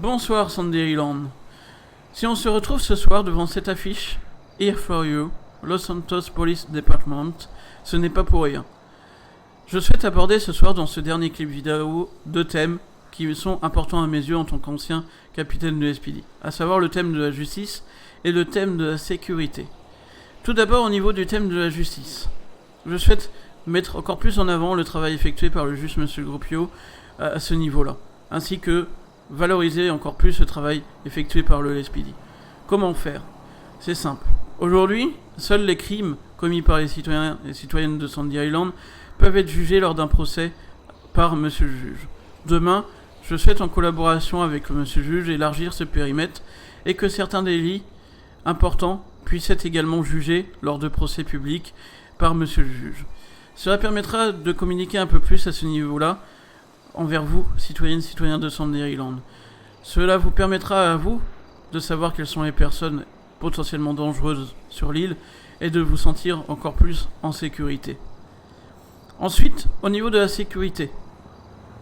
Bonsoir Sanderyland. Si on se retrouve ce soir devant cette affiche Here for You, Los Santos Police Department, ce n'est pas pour rien. Je souhaite aborder ce soir dans ce dernier clip vidéo deux thèmes qui sont importants à mes yeux en tant qu'ancien capitaine de SPD, à savoir le thème de la justice et le thème de la sécurité. Tout d'abord au niveau du thème de la justice. Je souhaite mettre encore plus en avant le travail effectué par le juge M. Groupio à ce niveau-là, ainsi que valoriser encore plus le travail effectué par le SPD. Comment faire ? C'est simple. Aujourd'hui, seuls les crimes commis par les citoyens et citoyennes de Sanderyland peuvent être jugés lors d'un procès par monsieur le juge. Demain, je souhaite en collaboration avec le monsieur le juge élargir ce périmètre et que certains délits importants puissent être également jugés lors de procès publics par monsieur le juge. Cela permettra de communiquer un peu plus à ce niveau-là envers vous, citoyennes, citoyens de Sanderyland. Cela vous permettra à vous de savoir quelles sont les personnes potentiellement dangereuses sur l'île et de vous sentir encore plus en sécurité. Ensuite, au niveau de la sécurité.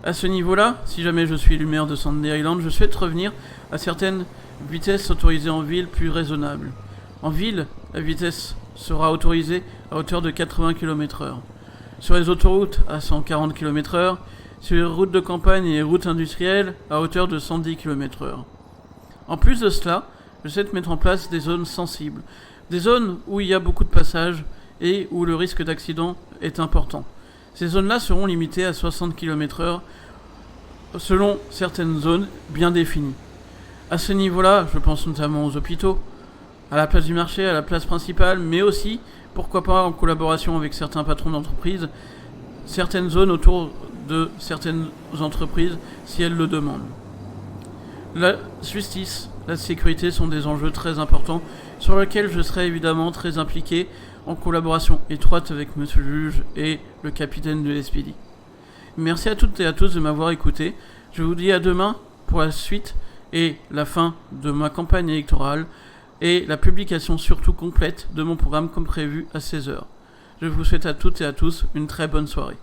À ce niveau-là, si jamais je suis élu maire de Sanderyland, je souhaite revenir à certaines vitesses autorisées en ville plus raisonnables. En ville, la vitesse sera autorisée à hauteur de 80 km/h. Sur les autoroutes, à 140 km/h. Sur les routes de campagne et les routes industrielles, à hauteur de 110 km/h. En plus de cela, je souhaite mettre en place des zones sensibles. Des zones où il y a beaucoup de passages et où le risque d'accident est important. Ces zones-là seront limitées à 60 km/h selon certaines zones bien définies. À ce niveau-là, je pense notamment aux hôpitaux, à la place du marché, à la place principale, mais aussi, pourquoi pas en collaboration avec certains patrons d'entreprise, certaines zones autour de certaines entreprises si elles le demandent. La justice, la sécurité sont des enjeux très importants sur lesquels je serai évidemment très impliqué en collaboration étroite avec monsieur le juge et le capitaine de l'SPD. Merci à toutes et à tous de m'avoir écouté. Je vous dis à demain pour la suite et la fin de ma campagne électorale et la publication surtout complète de mon programme comme prévu à 16h. Je vous souhaite à toutes et à tous une très bonne soirée.